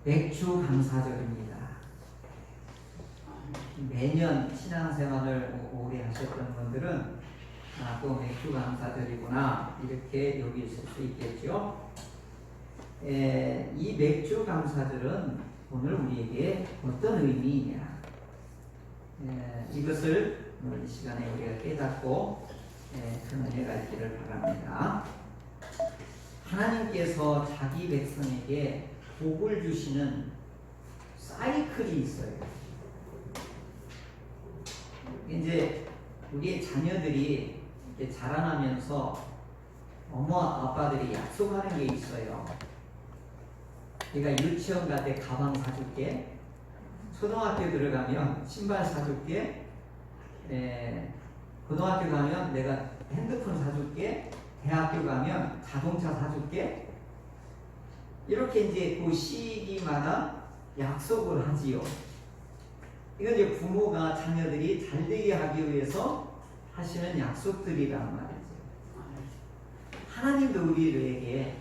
맥주 감사절입니다. 매년 신앙생활을 오래 하셨던 분들은 또 맥주 감사절이구나 이렇게 여기실 수 있겠죠. 이 맥주 감사절은 오늘 우리에게 어떤 의미이냐, 이것을 오늘 이 시간에 우리가 깨닫고 큰 은혜가 있기를 바랍니다. 하나님께서 자기 백성에게 복을 주시는 사이클이 있어요. 이제 우리의 자녀들이 이렇게 자라나면서 어머 아빠들이 약속하는 게 있어요. 내가 유치원 갈 때 가방 사줄게, 초등학교 들어가면 신발 사줄게, 고등학교 가면 내가 핸드폰 사줄게, 대학교 가면 자동차 사줄게. 이렇게 이제 그 시기마다 약속을 하지요. 이건 이제 부모가 자녀들이 잘 되게 하기 위해서 하시는 약속들이란 말이죠. 하나님도 우리에게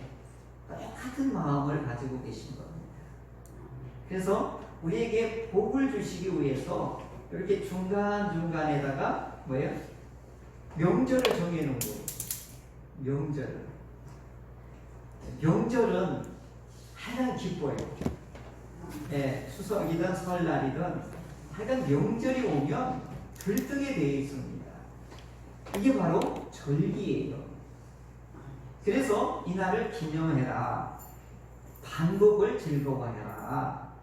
똑같은 마음을 가지고 계신 겁니다. 그래서 우리에게 복을 주시기 위해서 이렇게 중간중간에다가 뭐예요? 명절을 정해놓은 거예요. 명절은 하여간 기뻐요. 추석이든 설날이든 하여간 명절이 오면 들뜨게 되어 있습니다. 이게 바로 절기예요. 그래서 이날을 기념해라. 반복을 즐거워해라.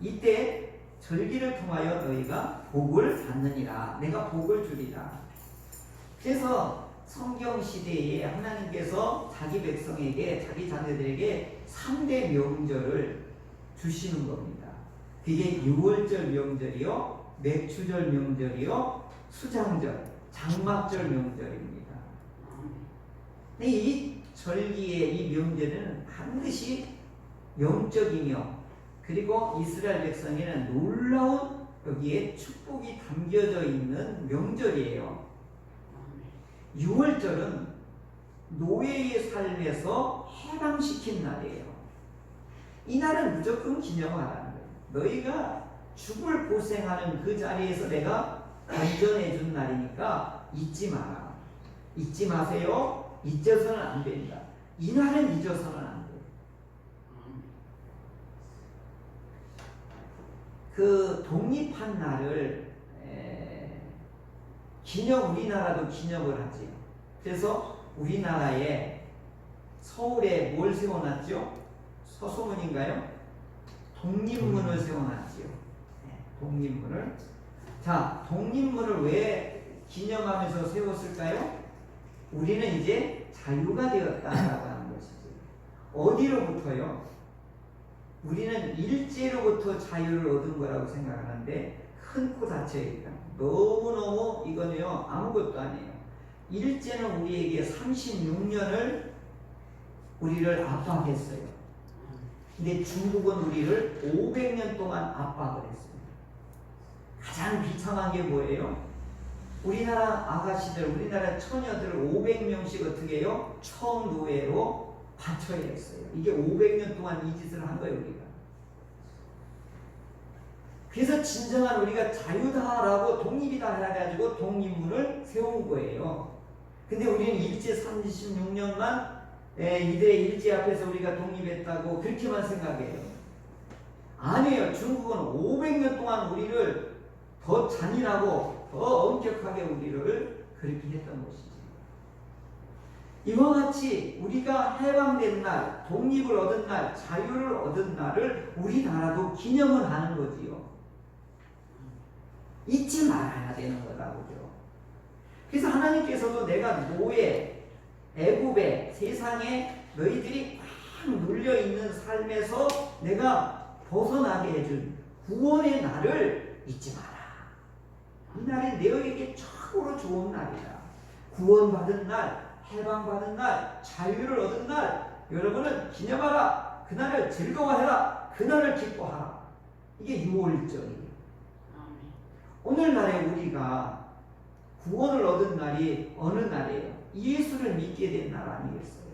이때 절기를 통하여 너희가 복을 받느니라. 내가 복을 주리라. 그래서 성경 시대에 하나님께서 자기 백성에게, 자기 자녀들에게 3대 명절을 주시는 겁니다. 그게 6월절 명절이요, 맥주절 명절이요, 수장절, 장막절 명절입니다. 이 절기의 이 명절은 반드시 영적이며, 그리고 이스라엘 백성에는 놀라운 여기에 축복이 담겨져 있는 명절이에요. 6월절은 노예의 삶에서 해방시킨 날이에요. 이 날은 무조건 기념하라는 거예요. 너희가 죽을 고생하는 그 자리에서 내가 건전해 준 날이니까 잊지 마라. 잊지 마세요. 잊어서는 안 된다. 이 날은 잊어서는 안 돼요. 그 독립한 날을 우리나라도 기념을 하지요. 그래서 우리나라에 서울에 뭘 세워놨죠? 서소문인가요? 독립문을 세워놨지요. 독립문을. 자, 독립문을 왜 기념하면서 세웠을까요? 우리는 이제 자유가 되었다라고 하는 것이죠. 어디로부터요? 우리는 일제로부터 자유를 얻은 거라고 생각하는데 큰 코 다쳐있다. 너무너무 이거는요 아무것도 아니에요. 일제는 우리에게 36년을 우리를 압박했어요. 근데 중국은 우리를 500년 동안 압박을 했어요. 가장 비참한 게 뭐예요? 우리나라 아가씨들, 우리나라 처녀들을 500명씩 어떻게 해요? 청노예로 바쳐야 했어요. 이게 500년 동안 이 짓을 한 거예요, 우리가. 그래서 진정한 우리가 자유다라고 독립이다 해가지고 독립문을 세운 거예요. 근데 우리는 일제 36년만 이들의 일제 앞에서 우리가 독립했다고 그렇게만 생각해요. 아니에요. 중국은 500년 동안 우리를 더 잔인하고 더 엄격하게 우리를 그렇게 했던 것이지. 이와 같이 우리가 해방된 날, 독립을 얻은 날, 자유를 얻은 날을 우리나라도 기념을 하는 거지요. 잊지 말아야 되는 거라고요. 그래서 하나님께서도 내가 노예, 애굽의 세상에 너희들이 꽉 눌려있는 삶에서 내가 벗어나게 해준 구원의 날을 잊지 마라. 이 날이 너희에게 최고로 좋은 날이다. 구원받은 날, 해방받은 날, 자유를 얻은 날, 여러분은 기념하라. 그날을 즐거워해라. 그날을 기뻐하라. 이게 6월절이에요. 오늘날에 우리가 구원을 얻은 날이 어느 날이에요? 예수를 믿게 된 날 아니겠어요?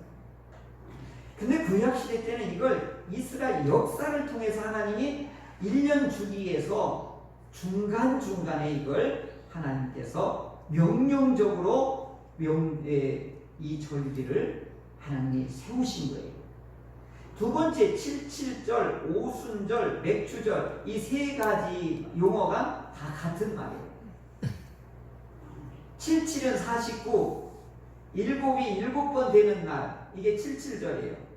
근데 구약시대 때는 이걸 이스라엘 역사를 통해서 하나님이 1년 주기에서 중간중간에 이걸 하나님께서 명령적으로 이 절기를 하나님이 세우신 거예요. 두 번째 77절, 오순절, 맥추절 이 세 가지 용어가 다 같은 말이에요. 77은 49, 일곱이 7번 되는 날, 이게 77절이에요.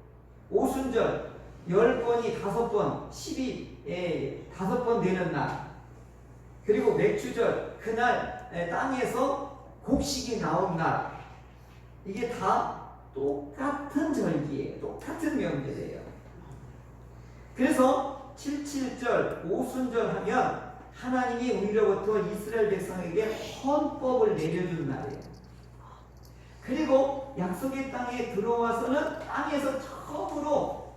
오순절 10번이 5번, 10이 5번 되는 날. 그리고 맥추절 그날 땅에서 곡식이 나온 날. 이게 다 똑같은 절기예요. 똑같은 명절이에요. 그래서 77절, 오순절 하면 하나님이 우리로부터 이스라엘 백성에게 헌법을 내려준 날이에요. 그리고 약속의 땅에 들어와서는 땅에서 처음으로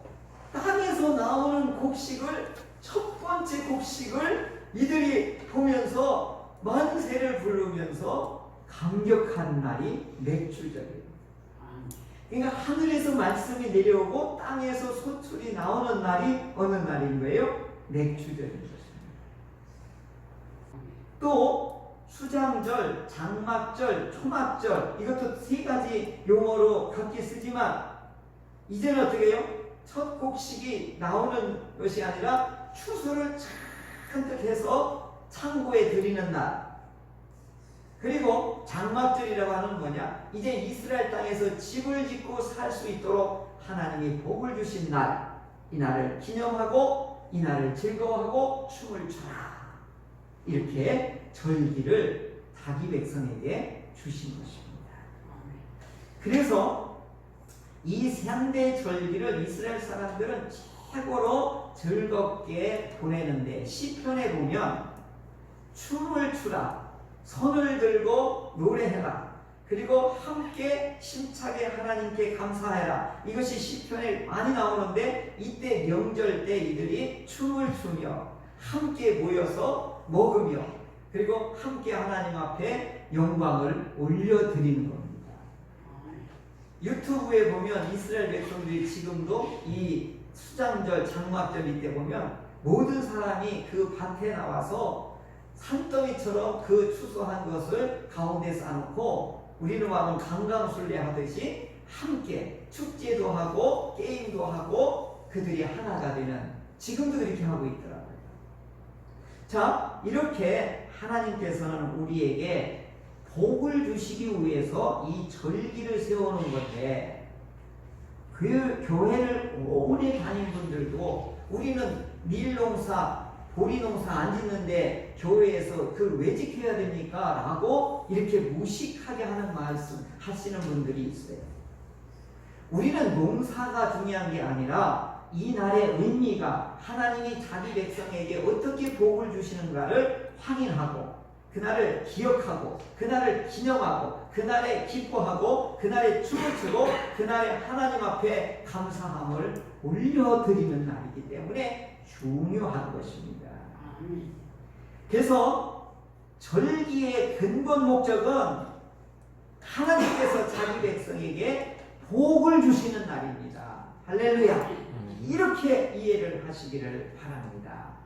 땅에서 나오는 곡식을 첫 번째 곡식을 이들이 보면서 만세를 부르면서 감격한 날이 맥추절이에요. 그러니까 하늘에서 말씀이 내려오고 땅에서 소출이 나오는 날이 어느 날인 거예요? 맥추절인 것입니다. 또 수장절, 장막절, 초막절 이것도 세 가지 용어로 각기 쓰지만 이제는 어떻게 해요? 첫 곡식이 나오는 것이 아니라 추수를 잔뜩 해서 창고에 드리는 날. 그리고 장막절이라고 하는 뭐냐? 이제 이스라엘 땅에서 집을 짓고 살 수 있도록 하나님이 복을 주신 날. 이 날을 기념하고 이 날을 즐거워하고 춤을 춰라. 이렇게 절기를 자기 백성에게 주신 것입니다. 그래서 이 3대 절기를 이스라엘 사람들은 최고로 즐겁게 보내는데 시편에 보면 춤을 추라, 손을 들고 노래해라, 그리고 함께 힘차게 하나님께 감사해라. 이것이 시편에 많이 나오는데 이때 명절 때 이들이 춤을 추며 함께 모여서 먹으며 그리고 함께 하나님 앞에 영광을 올려드리는 겁니다. 유튜브에 보면 이스라엘 백성들이 지금도 이 수장절, 장막절 이때 보면 모든 사람이 그 밭에 나와서 산더미처럼 그 추수한 것을 가운데 쌓아놓고 우리는 하면 강강술래 하듯이 함께 축제도 하고 게임도 하고 그들이 하나가 되는, 지금도 그렇게 하고 있더라고요. 자, 이렇게 하나님께서는 우리에게 복을 주시기 위해서 이 절기를 세우는 건데, 그 교회를 오래 다닌 분들도 우리는 밀농사, 보리농사 안 짓는데 교회에서 그걸 왜 지켜야 됩니까? 라고 이렇게 무식하게 하는 말씀 하시는 분들이 있어요. 우리는 농사가 중요한 게 아니라 이 날의 의미가 하나님이 자기 백성에게 어떻게 복을 주시는가를 확인하고 그날을 기억하고 그날을 기념하고 그날에 기뻐하고 그날에 춤을 추고 그날에 하나님 앞에 감사함을 올려드리는 날이기 때문에 중요한 것입니다. 그래서 절기의 근본 목적은 하나님께서 자기 백성에게 복을 주시는 날입니다. 할렐루야. 이렇게 이해를 하시기를 바랍니다.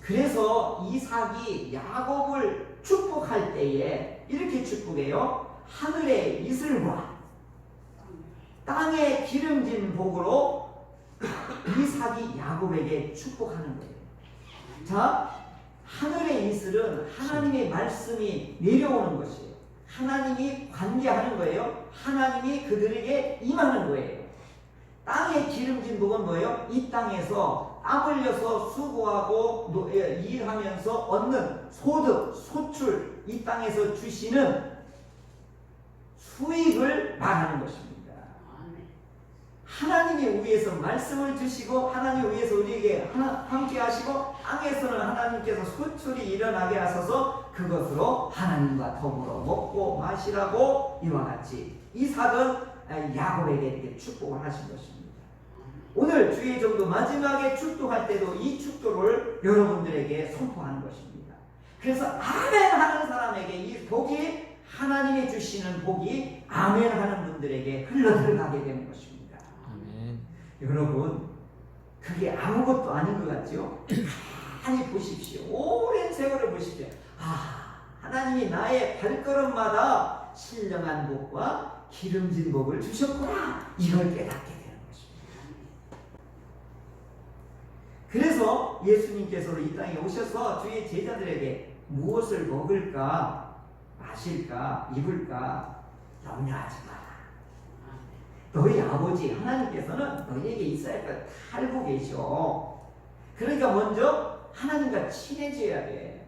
그래서 이삭이 야곱을 축복할 때에 이렇게 축복해요. 하늘의 이슬과 땅의 기름진 복으로 이삭이 야곱에게 축복하는 거예요. 자, 하늘의 이슬은 하나님의 말씀이 내려오는 것이에요. 하나님이 관계하는 거예요. 하나님이 그들에게 임하는 거예요. 땅의 기름진 복은 뭐예요? 이 땅에서 땀 흘려서 수고하고 일하면서 얻는 소득, 소출, 이 땅에서 주시는 수익을 말하는 것입니다. 하나님이 위해서 말씀을 주시고 하나님 위해서 우리에게 함께 하시고 땅에서는 하나님께서 소출이 일어나게 하셔서 그것으로 하나님과 더불어 먹고 마시라고 이와 같이 이삭은 야곱에게 이렇게 축복을 하신 것입니다. 오늘 주의 종도 마지막에 축도할 때도 이 축도를 여러분들에게 선포하는 것입니다. 그래서 아멘 하는 사람에게 이 복이, 하나님이 주시는 복이 아멘 하는 분들에게 흘러 들어가게 되는 것입니다. 아멘. 여러분, 그게 아무것도 아닌 것 같죠? 가만히 보십시오. 오랜 세월을 보십시오. 하나님이 나의 발걸음마다 신령한 복과 기름진 복을 주셨구나. 이걸 깨닫게 되는 것입니다. 그래서 예수님께서 이 땅에 오셔서 주의 제자들에게 무엇을 먹을까, 마실까, 입을까 염려하지 마라. 너희 아버지 하나님께서는 너희에게 있어야 할 걸 다 알고 계셔. 그러니까 먼저 하나님과 친해져야 돼.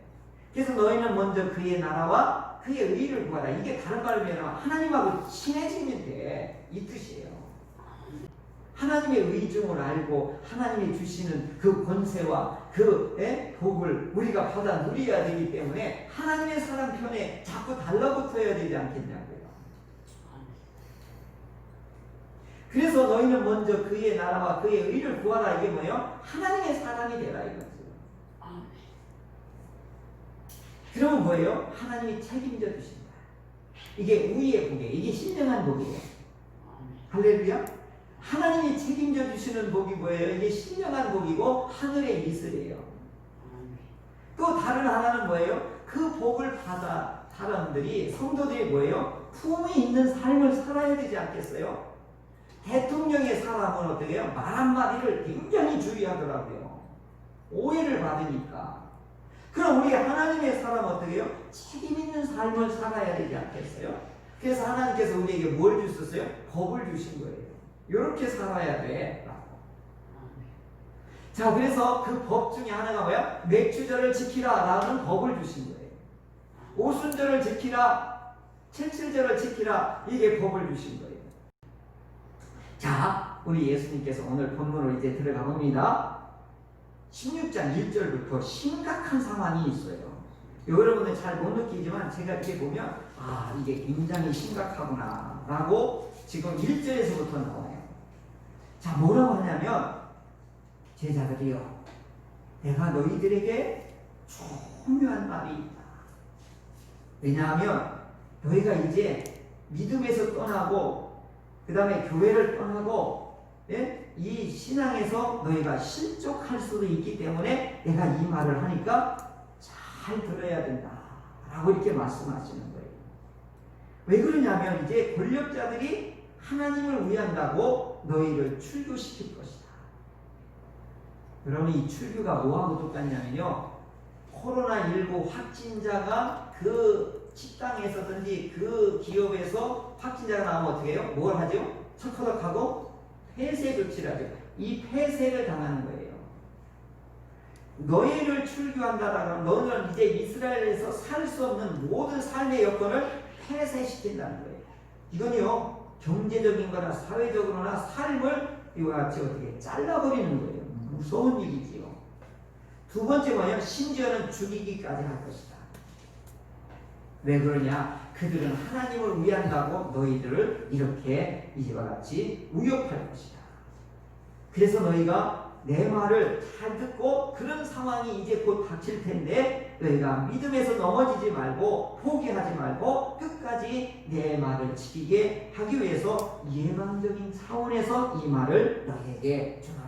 그래서 너희는 먼저 그의 나라와 그의 의를 구하라. 이게 다른 말로 하면 하나님하고 친해지면 돼. 이 뜻이에요. 하나님의 의중을 알고 하나님이 주시는 그 권세와 그 복을 우리가 받아 누려야 되기 때문에 하나님의 사랑 편에 자꾸 달라붙어야 되지 않겠냐고요. 그래서 너희는 먼저 그의 나라와 그의 의를 구하라. 이게 뭐예요? 하나님의 사람이 되라 이거죠. 그러면 뭐예요? 하나님이 책임져 주신다. 이게 우리의 복이에요. 이게 신령한 복이에요. 할렐루야. 하나님이 책임져 주시는 복이 뭐예요? 이게 신령한 복이고 하늘의 이슬이에요. 또 다른 하나는 뭐예요? 그 복을 받아 사람들이, 성도들이 뭐예요? 품이 있는 삶을 살아야 되지 않겠어요? 대통령의 사람은 어떻게 해요? 말 한마디를 굉장히 주의하더라고요. 오해를 받으니까. 그럼 우리 하나님의 사람은 어떻게 해요? 책임 있는 삶을 살아야 되지 않겠어요? 그래서 하나님께서 우리에게 뭘 주셨어요? 법을 주신 거예요. 이렇게 살아야 돼. 자, 그래서 그 법 중에 하나가 뭐야? 맥주절을 지키라 라는 법을 주신 거예요. 오순절을 지키라, 칠칠절을 지키라, 이게 법을 주신 거예요. 자, 우리 예수님께서 오늘 본문으로 이제 들어가 봅니다. 16장 1절부터 심각한 상황이 있어요. 여러분은 잘 못 느끼지만 제가 이렇게 보면 이게 굉장히 심각하구나 라고 지금 1절에서부터 나와요. 자, 뭐라고 하냐면 제자들이요, 내가 너희들에게 중요한 말이 있다. 왜냐하면 너희가 이제 믿음에서 떠나고 그 다음에 교회를 떠나고 이 신앙에서 너희가 실족할 수도 있기 때문에 내가 이 말을 하니까 잘 들어야 된다 라고 이렇게 말씀하시는 거예요. 왜 그러냐면 이제 권력자들이 하나님을 위한다고 너희를 출교시킬 것이다. 여러분, 이 출교가 뭐하고 똑같냐면요, 코로나19 확진자가 그 식당에서든지 그 기업에서 확진자가 나오면 어떻게 해요? 뭘 하죠? 척허덕하고 폐쇄 조치를 하죠. 이 폐쇄를 당하는 거예요. 너희를 출교한다라는, 너는 이제 이스라엘에서 살 수 없는 모든 삶의 여건을 폐쇄시킨다는 거예요. 이건요, 경제적인 거나 사회적으로나 삶을 이와 같이 어떻게 잘라버리는 거예요. 무서운 일이지요. 두 번째 뭐냐? 심지어는 죽이기까지 할 것이다. 왜 그러냐? 그들은 하나님을 위한다고 너희들을 이렇게 이와 같이 위협할 것이다. 그래서 너희가 내 말을 잘 듣고, 그런 상황이 이제 곧 닥칠 텐데 너희가 믿음에서 넘어지지 말고 포기하지 말고 끝까지 내 말을 지키게 하기 위해서 예방적인 차원에서 이 말을 너희에게 주노라,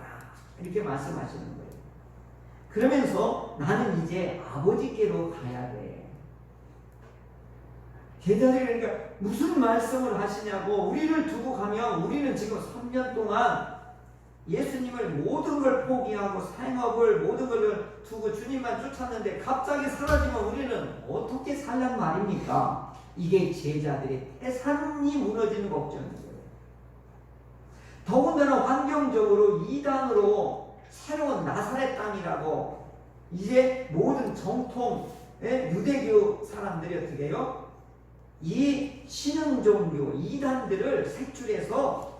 이렇게 말씀하시는 거예요. 그러면서 나는 이제 아버지께로 가야 돼. 제자들이 그러니까 무슨 말씀을 하시냐고, 우리를 두고 가면 우리는 지금 3년 동안 예수님을 모든 걸 포기하고 생업을 모든 걸 두고 주님만 쫓았는데 갑자기 사라지면 우리는 어떻게 살란 말입니까? 이게 제자들의 태산이 무너지는 걱정인 거예요. 더군다나 환경적으로 이단으로 새로운 나사렛 땅이라고 이제 모든 정통 유대교 사람들이 어떻게 해요? 이 신흥 종교 이단들을 색출해서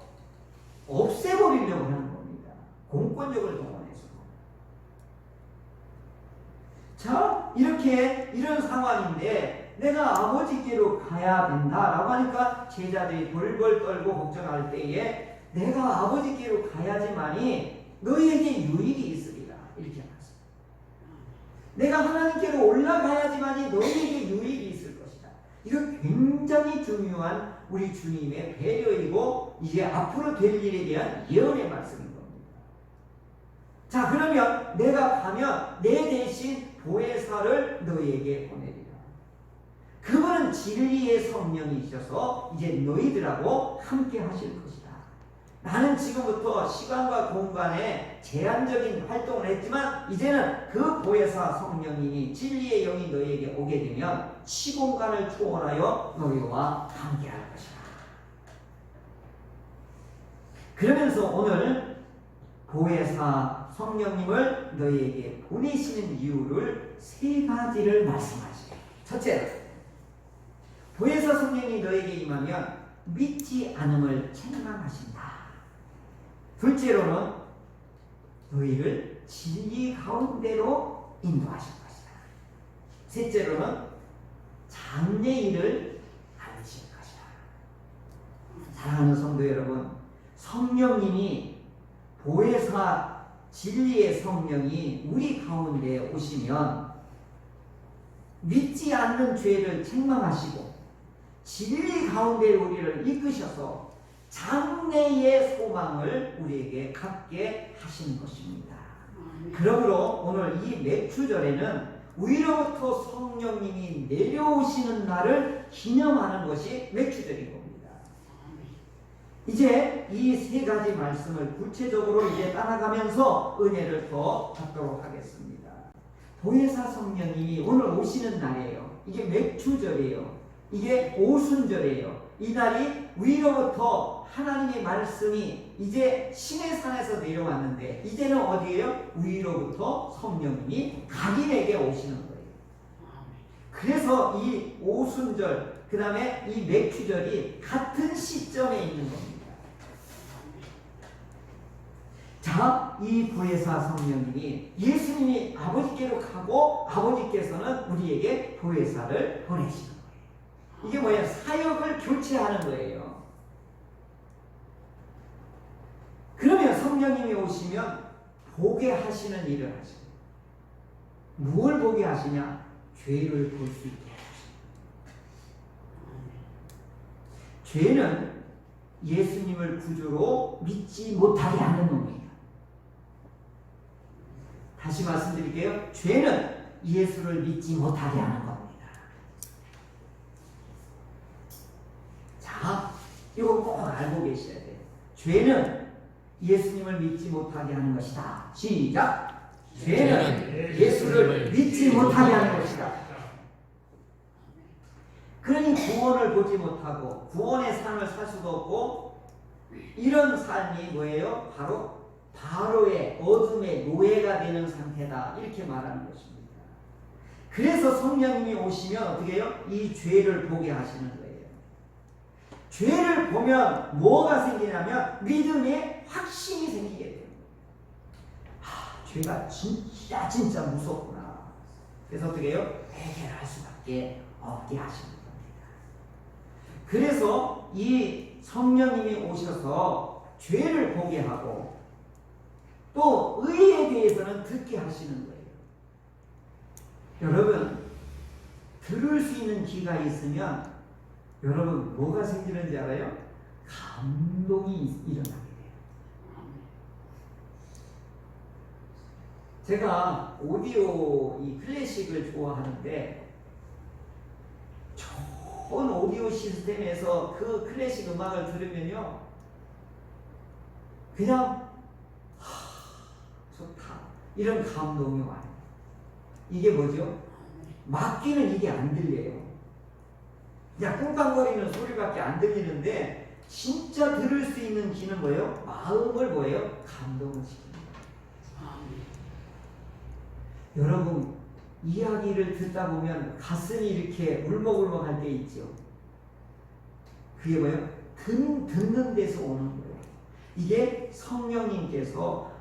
없애버리려고 하는 겁니다. 공권력을 동원해서. 자, 이런 상황인데 내가 아버지께로 가야 된다라고 하니까 제자들이 벌벌 떨고 걱정할 때에 내가 아버지께로 가야지만이 너희에게 유익이 있으리라, 이렇게 말했습니다. 내가 하나님께로 올라가야지만이 너희에게 유익이 있을 것이다. 이거 굉장히 중요한 우리 주님의 배려이고 이제 앞으로 될 일에 대한 예언의 말씀인 겁니다. 그러면 내가 가면 내 대신 보혜사를 너희에게 보내리라. 그분은 진리의 성령이셔서 이제 너희들하고 함께 하실 것이다. 나는 지금부터 시간과 공간에 제한적인 활동을 했지만 이제는 그 보혜사 성령님이 진리의 영이 너희에게 오게 되면 시공간을 초월하여 너희와 함께 할 것이다. 그러면서 오늘 보혜사 성령님을 너희에게 보내시는 이유를 세 가지를 말씀하시죠. 첫째로, 보혜사 성령이 너에게 임하면 믿지 않음을 책망하신다. 둘째로는 너희를 진리 가운데로 인도하실 것이다. 셋째로는 장래일을 알리실 것이다. 사랑하는 성도 여러분, 성령님이 보혜사 진리의 성령이 우리 가운데 오시면 믿지 않는 죄를 책망하시고 진리 가운데 우리를 이끄셔서 장래의 소망을 우리에게 갖게 하신 것입니다. 그러므로 오늘 이 맥주절에는 위로부터 성령님이 내려오시는 날을 기념하는 것이 맥주절인 겁니다. 이제 이 세 가지 말씀을 구체적으로 이제 따라가면서 은혜를 더 받도록 하겠습니다. 보혜사 성령님이 오늘 오시는 날이에요. 이게 맥주절이에요. 이게 오순절이에요. 이 날이 위로부터 하나님의 말씀이 이제 시내산에서 내려왔는데 이제는 어디에요? 위로부터 성령님이 각인에게 오시는 거예요. 그래서 이 오순절 그 다음에 이 맥주절이 같은 시점에 있는 겁니다. 자, 이 보혜사 성령님이 예수님이 아버지께로 가고 아버지께서는 우리에게 보혜사를 보내시는 거예요. 이게 뭐예요? 사역을 교체하는 거예요. 그러면 성령님이 오시면 보게 하시는 일을 하십니다. 무엇을 보게 하시냐? 죄를 볼 수 있게 하십니다. 죄는 예수님을 구주로 믿지 못하게 하는 놈이에요. 다시 말씀드릴게요. 죄는 예수를 믿지 못하게 하는 겁니다. 자, 이거 꼭 알고 계셔야 돼요. 죄는 예수님을 믿지 못하게 하는 것이다. 시작! 죄는 예수를 믿지 못하게 하는 것이다. 그러니 구원을 보지 못하고 구원의 삶을 살 수도 없고 이런 삶이 뭐예요? 바로 바로의 어둠의 노예가 되는 상태다. 이렇게 말하는 것입니다. 그래서 성령님이 오시면 어떻게 해요? 이 죄를 보게 하시는 거예요. 죄를 보면 뭐가 생기냐면 믿음의 확신이 생기게 돼요. 죄가 진짜 무섭구나. 그래서 어떻게 해요? 해결할 수밖에 없게 하시는 겁니다. 그래서 이 성령님이 오셔서 죄를 보게 하고 또 의에 대해서는 듣게 하시는 거예요. 여러분, 들을 수 있는 귀가 있으면 여러분 뭐가 생기는지 알아요? 감동이 일어나게 돼요. 제가 오디오 이 클래식을 좋아하는데 좋은 오디오 시스템에서 그 클래식 음악을 들으면요 그냥 좋다 이런 감동이 와요. 이게 뭐죠? 막귀는 이게 안 들려요. 그냥 꿍깡거리는 소리밖에 안 들리는데 진짜 들을 수 있는 귀는 뭐예요? 마음을 뭐예요? 감동을 시킵니다. 여러분 이야기를 듣다 보면 가슴이 이렇게 울먹울먹 할 때 있죠. 그게 뭐예요? 듣는 데서 오는 거예요. 이게 성령님께서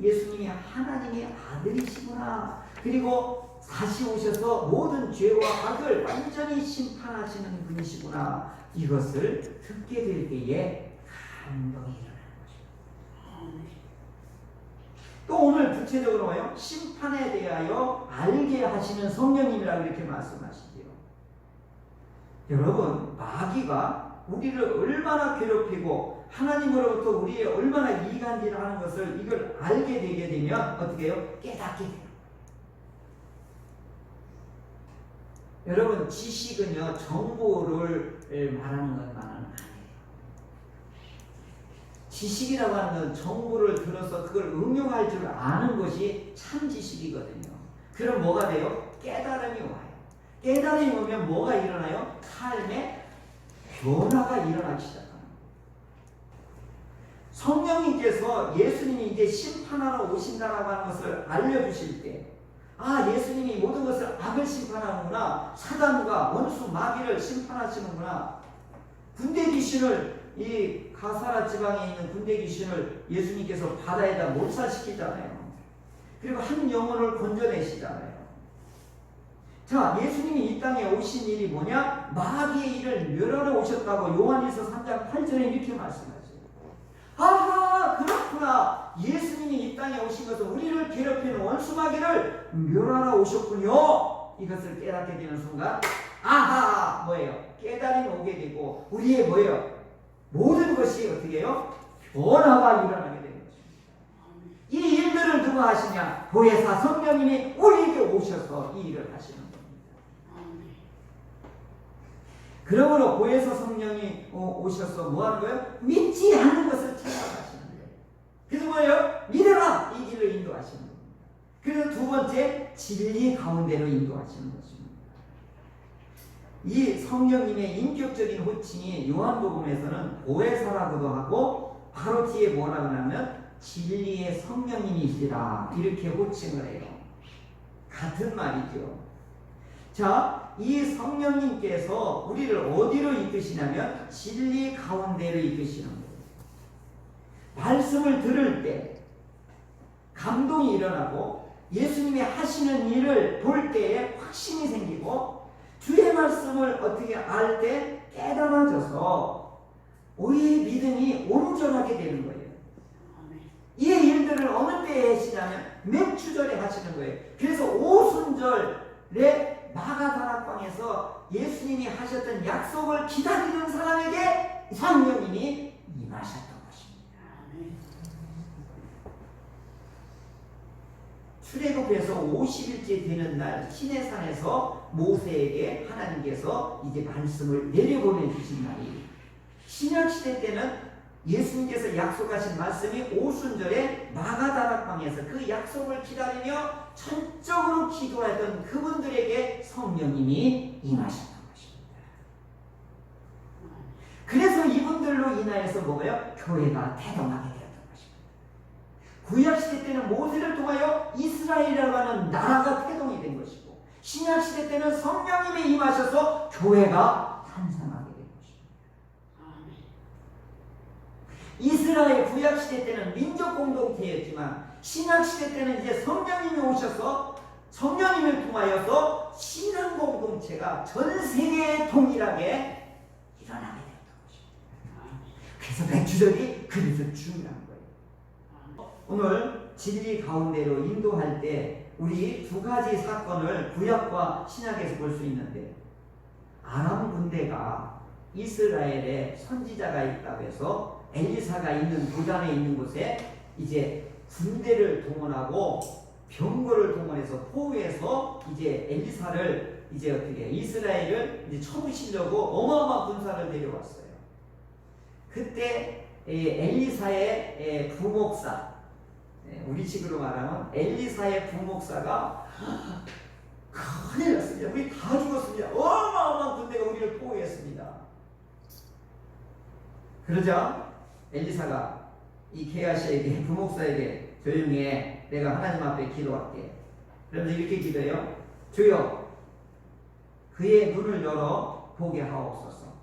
예수님이 하나님의 아들이시구나. 그리고 다시 오셔서 모든 죄와 악을 완전히 심판하시는 분이시구나. 이것을 듣게 될 때에 감동이 일어나는 것입니다. 또 오늘 구체적으로 뭐예요? 심판에 대하여 알게 하시는 성령님이라고 이렇게 말씀하시지요. 여러분, 마귀가 우리를 얼마나 괴롭히고 하나님으로부터 우리의 얼마나 이간질 하는 것을 이걸 알게 되게 되면 어떻게 해요? 깨닫게 돼요. 여러분, 지식은요, 정보를 말하는 것만은 아니에요. 지식이라고 하는 건 정보를 들어서 그걸 응용할 줄 아는 것이 참 지식이거든요. 그럼 뭐가 돼요? 깨달음이 와요. 깨달음이 오면 뭐가 일어나요? 삶에 변화가 일어나기 시작합니다. 성령님께서 예수님이 이제 심판하러 오신다라고 하는 것을 알려주실 때, 아, 예수님이 모든 것을 악을 심판하는구나, 사단과 원수 마귀를 심판하시는구나. 군대 귀신을, 이 가사라 지방에 있는 군대 귀신을 예수님께서 바다에다 몰살시키잖아요. 그리고 한 영혼을 건져내시잖아요. 자, 예수님이 이 땅에 오신 일이 뭐냐? 마귀의 일을 멸하러 오셨다고 요한일서 3장 8절에 이렇게 말씀하세요. 아하, 그렇구나. 예수님이 이 땅에 오신 것은 우리를 괴롭히는 원수 마귀를 멸하러 오셨군요. 이것을 깨닫게 되는 순간, 아하, 뭐예요? 깨달음이 오게 되고 우리의 뭐예요? 모든 것이 어떻게 해요? 변화가 일어나게 되는 것입니다. 이 일들을 누가 하시냐? 보혜사 성령님이 우리에게 오셔서 이 일을 하시는 겁니다. 그러므로 보혜사 성령이 오셔서 뭐 하는 거예요? 믿지 않는 것을 찾아가시는 거예요. 그래서 뭐예요? 믿어라! 이 길로 인도하시는 겁니다. 그래서 두 번째, 진리 가운데로 인도하시는 것입니다. 이 성령님의 인격적인 호칭이 요한복음에서는 보혜사라고도 하고 바로 뒤에 뭐라고 하냐면 진리의 성령님이시라 이렇게 호칭을 해요. 같은 말이죠. 자, 이 성령님께서 우리를 어디로 이끄시냐면 진리 가운데로 이끄시는 거예요. 말씀을 들을 때 감동이 일어나고 예수님이 하시는 일을 볼 때에 확신이 생기고 주의 말씀을 어떻게 알 때 깨달아져서 우리의 믿음이 온전하게 되는 거예요. 이 일들을 어느 때에 하시냐면 맥주절에 하시는 거예요. 그래서 오순절에 마가다락방에서 예수님이 하셨던 약속을 기다리는 사람에게 성령님이 임하셨던 것입니다. 출애굽해서 50일째 되는 날 시내산에서 모세에게 하나님께서 이제 말씀을 내려보내 주신 날이, 신약시대 때는 예수님께서 약속하신 말씀이 오순절에 마가다락방에서 그 약속을 기다리며 전적으로 기도하던 그분들에게 성령님이 임하셨던 것입니다. 그래서 이분들로 인하여서 뭐가요? 교회가 태동하게 되었던 것입니다. 구약시대 때는 모세를 통하여 이스라엘이라고 하는 나라가 태동이 된 것이고, 신약시대 때는 성령님이 임하셔서 교회가 탄생하게 된 것입니다. 이스라엘 구약시대 때는 민족 공동체였지만 신약시대 때는 이제 성령님이 오셔서 성령님을 통하여서 신앙 공동체가 전 세계에 동일하게 일어나게 되었던 것입니다. 그래서 맥주절이 그래서 중요한 거예요. 오늘 진리 가운데로 인도할 때 우리 두 가지 사건을 구약과 신약에서 볼 수 있는데, 아람 군대가 이스라엘에 선지자가 있다고 해서 엘리사가 있는 도단에 있는 곳에 이제 군대를 동원하고 병거를 동원해서 포위해서 이제 엘리사를 이제 어떻게 이스라엘을 이제 쳐부시려고 어마어마한 군사를 데려왔어요. 그때 엘리사의 부목사, 우리식으로 말하면 엘리사의 부목사가 큰일 났습니다. 우리 다 죽었습니다. 어마어마한 군대가 우리를 포위했습니다. 그러자 엘리사가 이 게하시에게, 부목사에게 조용히 해. 내가 하나님 앞에 기도할게. 그러면서 이렇게 기도해요. 주여, 그의 눈을 열어 보게 하옵소서.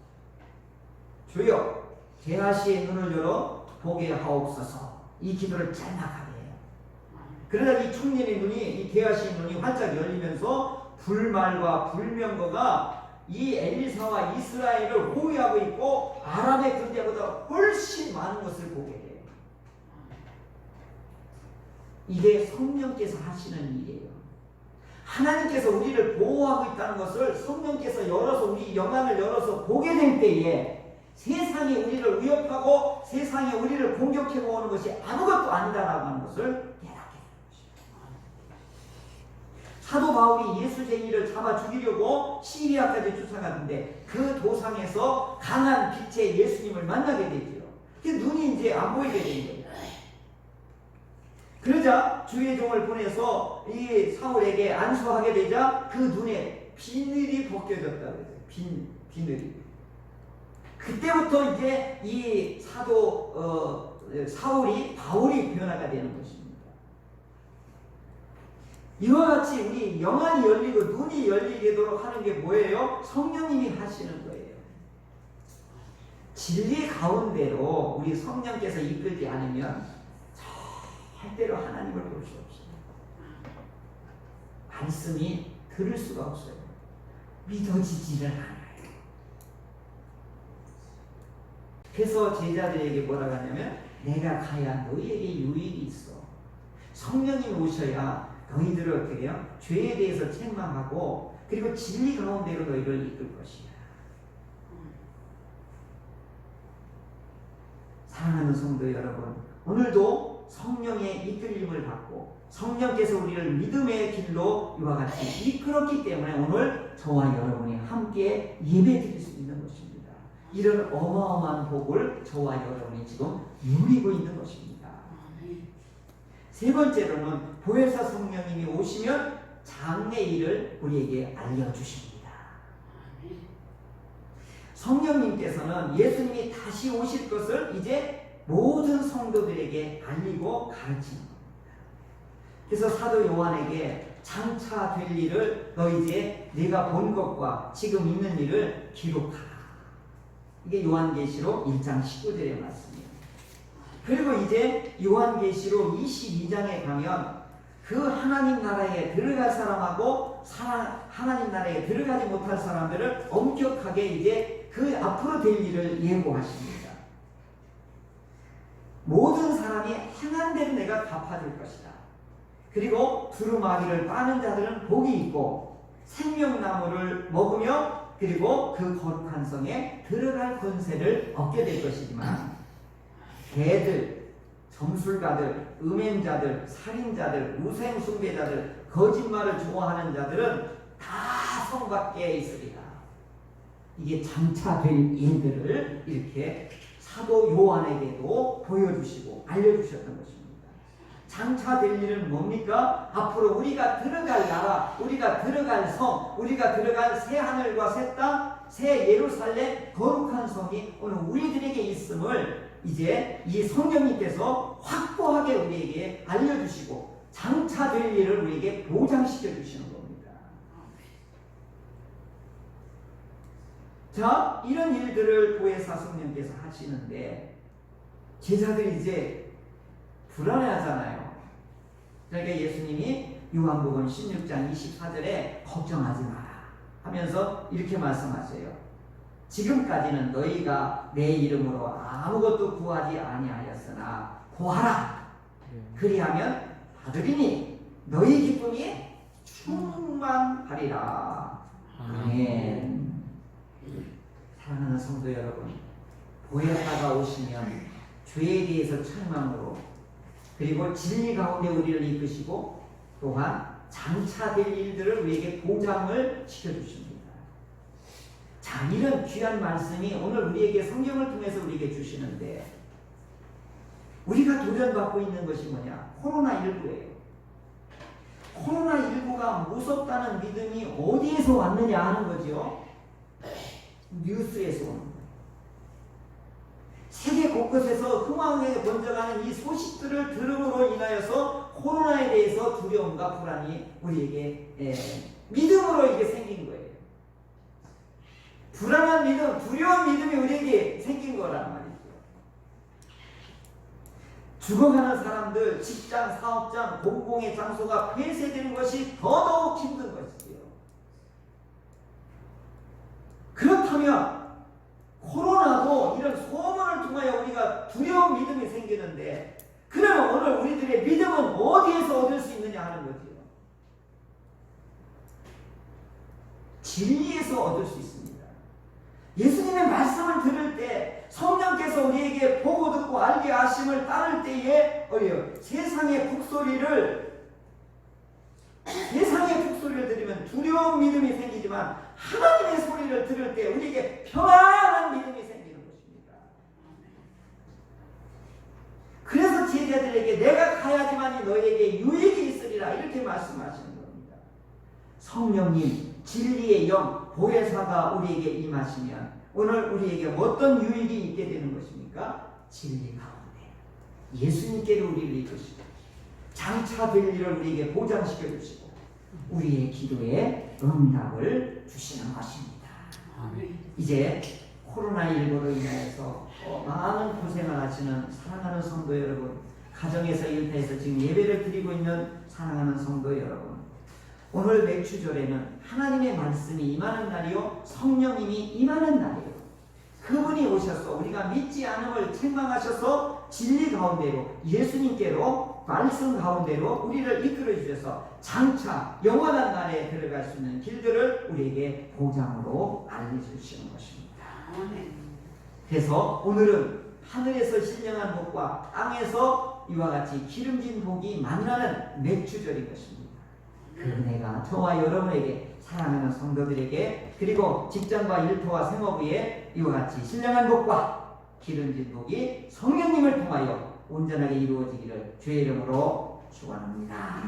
주여, 게하시의 눈을 열어 보게 하옵소서. 이 기도를 짤막하게 해요. 그러다 이 청년의 눈이, 이 게하시의 눈이 활짝 열리면서 불말과 불명거가 이 엘리사와 이스라엘을 호위하고 있고 아람의 군대보다 훨씬 많은 것을 보게 돼요. 이게 성령께서 하시는 일이에요. 하나님께서 우리를 보호하고 있다는 것을 성령께서 열어서, 우리 영안을 열어서 보게 될 때에 세상이 우리를 위협하고 세상이 우리를 공격해 오는 것이 아무것도 아니다라고 하는 것을 깨닫게 되는 것입니다. 사도 바울이 예수쟁이를 잡아 죽이려고 시리아까지 쫓아갔는데 그 도상에서 강한 빛의 예수님을 만나게 되지요. 그 눈이 이제 안 보이게 된 거예요. 그러자 주의 종을 보내서 이 사울에게 안수하게 되자 그 눈에 비늘이 벗겨졌다고 그래요. 비늘이. 그때부터 이제 이 사울이 바울이 변화가 되는 것입니다. 이와 같이 우리 영안이 열리고 눈이 열리도록 하는 게 뭐예요? 성령님이 하시는 거예요. 진리 가운데로 우리 성령께서 이끌지 않으면 절대로 하나님을 볼 수 없어요. 말씀이 들을 수가 없어요. 믿어지지를 않아요. 그래서 제자들에게 뭐라고 하냐면 내가 가야 너희에게 유익이 있어. 성령이 오셔야 너희들을 어떻게 해요? 죄에 대해서 책망하고 그리고 진리 가운데로 너희를 이끌 것이야. 사랑하는 성도 여러분, 오늘도 성령의 이끌림을 받고 성령께서 우리를 믿음의 길로 이와 같이 이끌었기 때문에 오늘 저와 여러분이 함께 예배 드릴 수 있는 것입니다. 이런 어마어마한 복을 저와 여러분이 지금 누리고 있는 것입니다. 세 번째로는 보혜사 성령님이 오시면 장래일을 우리에게 알려주십니다. 성령님께서는 예수님이 다시 오실 것을 이제 모든 성도들에게 알리고 가르치는 겁니다. 그래서 사도 요한에게 장차 될 일을 너 이제 네가 본 것과 지금 있는 일을 기록하라. 이게 요한계시록 1장 19절의 말씀이에요. 그리고 이제 요한계시록 22장에 가면 그 하나님 나라에 들어갈 사람하고 하나님 나라에 들어가지 못할 사람들을 엄격하게 이제 그 앞으로 될 일을 예고하십니다. 모든 사람이 행한 대로 내가 갚아줄 것이다. 그리고 두루마리를 빠는 자들은 복이 있고 생명나무를 먹으며 그리고 그 거룩한 성에 들어갈 권세를 얻게 될 것이지만 개들, 점술가들, 음행자들, 살인자들, 우생숭배자들, 거짓말을 좋아하는 자들은 다 성 밖에 있으리라. 이게 장차 될 일들을 이렇게 사도 요한에게도 보여주시고 알려주셨던 것입니다. 장차 될 일은 뭡니까? 앞으로 우리가 들어갈 나라, 우리가 들어갈 성, 우리가 들어갈 새 하늘과 새 땅, 새 예루살렘 거룩한 성이 오늘 우리들에게 있음을 이제 이 성령님께서 확고하게 우리에게 알려주시고 장차 될 일을 우리에게 보장시켜 주시는 겁니다. 자, 이런 일들을 보혜사 성령께서 하시는데 제자들이 이제 불안해하잖아요. 그러니까 예수님이 요한복음 16장 24절에 걱정하지 마라 하면서 이렇게 말씀하세요. 지금까지는 너희가 내 이름으로 아무것도 구하지 아니하였으나 구하라. 그리하면 받으리니 너희 기쁨이 충만하리라. 아멘. 사랑하는 성도 여러분, 보혜사가 오시면 죄에 대해서 책망으로 그리고 진리 가운데 우리를 이끄시고 또한 장차될 일들을 우리에게 보장을 시켜주십니다. 자, 이런 귀한 말씀이 오늘 우리에게 성경을 통해서 우리에게 주시는데 우리가 도전받고 있는 것이 뭐냐? 코로나19예요. 코로나19가 무섭다는 믿음이 어디에서 왔느냐 하는 거죠. 뉴스에서 오는 거예요. 세계 곳곳에서 흥황하게 번져가는 이 소식들을 들음으로 인하여서 코로나에 대해서 두려움과 불안이 우리에게 믿음으로 이게 생긴 거예요. 불안한 믿음, 두려운 믿음이 우리에게 생긴 거란 말이죠. 죽어가는 사람들, 직장, 사업장, 공공의 장소가 폐쇄되는 것이 더더욱 힘든 것이지요. 그렇다면 코로나도 이런 소문을 통하여 우리가 두려운 믿음이 생기는데 그러면 오늘 우리들의 믿음은 어디에서 얻을 수 있느냐 하는 거죠. 진리에서 얻을 수 있습니다. 예수님의 말씀을 들을 때 성령께서 우리에게 보고 듣고 알게 하심을 따를 때에 세상의 북소리를 들으면 두려운 믿음이 생기지만 하나님의 소리를 들을 때 우리에게 평안한 믿음이 생기는 것입니다. 그래서 제자들에게 내가 가야지만이 너에게 유익이 있으리라 이렇게 말씀하시는 겁니다. 성령님 진리의 영 보혜사가 우리에게 임하시면 오늘 우리에게 어떤 유익이 있게 되는 것입니까? 진리 가운데 예수님께로 우리를 이끄시고 장차 될 일을 우리에게 보장시켜 주시고 우리의 기도에 응답을 주시는 것입니다. 이제 코로나19로 인해서 많은 고생을 하시는 사랑하는 성도 여러분, 가정에서 일터에서 지금 예배를 드리고 있는 사랑하는 성도 여러분, 오늘 맥주절에는 하나님의 말씀이 임하는 날이요 성령님이 임하는 날이에요. 그분이 오셔서 우리가 믿지 않음을 책망하셔서 진리 가운데로 예수님께로 말씀 가운데로 우리를 이끌어 주셔서 장차 영원한 날에 들어갈 수 있는 길들을 우리에게 보장으로 알려주시는 것입니다. 그래서 오늘은 하늘에서 신령한 복과 땅에서 이와 같이 기름진 복이 만나는 맥주절인 것입니다. 그 은혜가 저와 여러분에게 사랑하는 성도들에게 그리고 직장과 일터와 생업에 이와 같이 신령한 복과 기름진 복이 성령님을 통하여 온전하게 이루어지기를 주의 이름으로 축원합니다.